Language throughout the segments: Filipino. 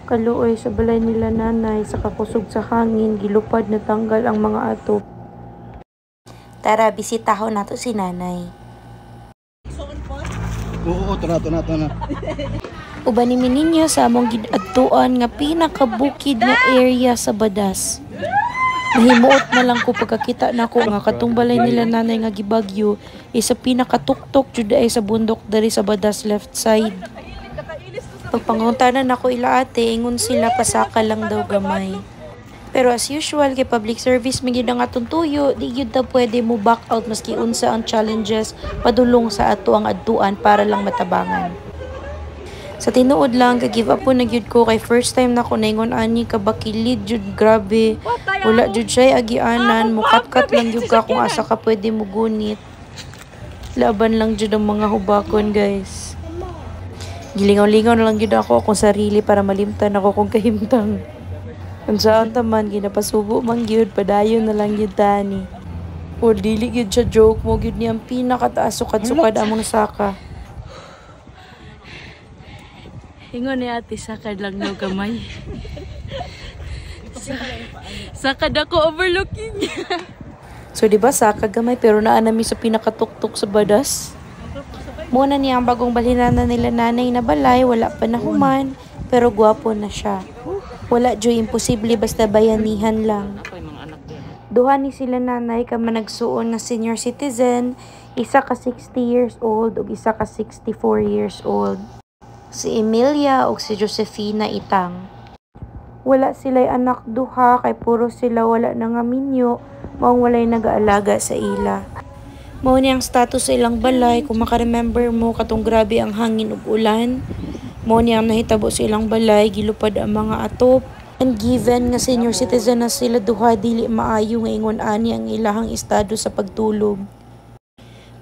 Kaluoy sa balay nila nanay sa kakusog sa hangin, gilupad na tanggal ang mga atop. Tara, bisitahon nato si nanay. Oo, ito na. Uban ni ninyo sa among gidadtuan nga pinakabukid nga area sa Badas. Nahimuot na lang ko pagkakita nako nga katong balay nila nanay nga gibagyo isa pinakatuktok jud ay sa bundok dari sa Badas left side. Pagpangutanan ako ila ate, ingon sila pasaka lang daw gamay. Pero as usual, kay public service may gid ang atong tuyo, di gyud ta pwede mo back out maski unsa ang challenges padulong sa ato ang adtuan para lang matabangan. Sa tinuod lang, ka-give up po na gyud ko kay first time na ko naingon ani kabakilid jud grabe. Wala jud siya agianan, mukat-kat lang jud ka kung asa ka pwede mo gunit. Laban lang jud ang mga hubakon, guys. Gilingaw-lingaw na lang yun ako akong sarili para malimtan ako kung kahimtang. Kung saan taman, ginapasubo mang yun, padayon na lang yun tani. O dili yun siya joke mo, yun niyang pinakataas sukad-sukad among saka. Hingon ni ate, sakad lang daw kamay. Sakad ako overlooking. So diba sakad gamay pero naanami sa pinakatuktok sa Badas? Muna niya ang bagong balhinana nila nanay na balay, wala pa na human, pero gwapo na siya. Wala joy imposible basta bayanihan lang. Duha ni sila nanay ka managsuon nga senior citizen, isa ka 60 years old ug isa ka 64 years old. Si Emilia ug si Josefina Itang. Wala sila'y anak duha kay puro sila wala na nga minyo, maong walay nag-aalaga sa ila. Mao ni ang status sa ilang balay kung makaremember mo katong grabe ang hangin ug ulan. Mao ni ang nahitabo sa ilang balay gilupad ang mga atop. And given nga senior citizen na sila duha dili maayo nga ingon ani ang ilahang estado sa pagtulog.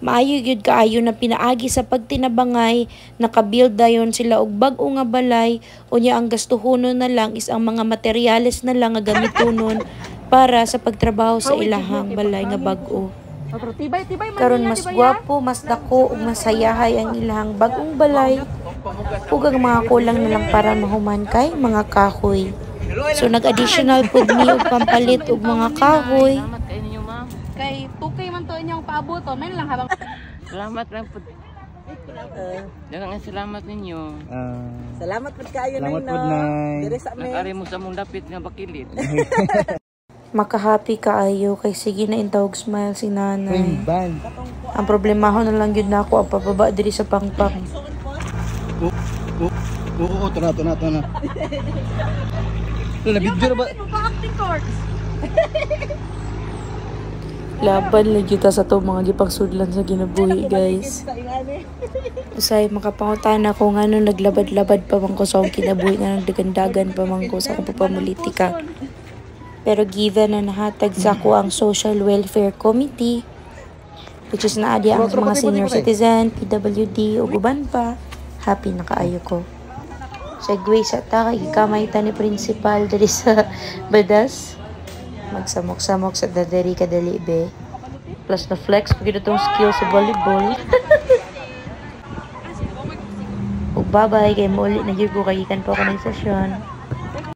Maayo gyud kaayo na pinaagi sa pagtinabangay, nakabuild dayon sila og bag-o nga balay unya ang gastuhonon na lang is ang mga materyales na lang nga gamitonon para sa pagtrabaho sa ilahang balay nga bag-o. Karon mas gwapo, mas dako ug masayahay ang ilahang bagong balay ug ang mga kulang na lang para mahuman kay mga kahoy. So nag-additional pud mi og pampalit og mga kahoy. Salamat kay ninyo, ma'am. Kay tukay man to inyong paabot to, may lang habang Salamat lang po. Daghang salamat ninyo. Salamat pud kayo Salamat nay pud, no. nay. Dire sa amin. Nakari mo sa mong dapit nga bakilid. Makahappy kaayo kay sige na intawog smile si nanay. Bang. Ang problema na lang yun na ako ang pababa diri sa pangpang. Oo, ito na. Video na ba? acting course. Laban lang kita sa to mga gipagsudlan sa kinabuhi, guys. Usay makapangutan ako nga nung naglabad-labad pa man ko sa akong kinabuhi nga nagdagandagan pa man ko sa akong papamulitika. Pero given na nahatag sa ako ang Social Welfare Committee, which is naadi ang mga senior citizen, PWD, o uban pa, happy na kaayo ko. Segway sa ta, kamay ta ni principal dari sa Badas. Magsamok-samok sa dadari kadali be. Plus na flex, pagkita itong skill sa volleyball. O bye-bye, kay mo ulit na ko kagikan po ako ng session.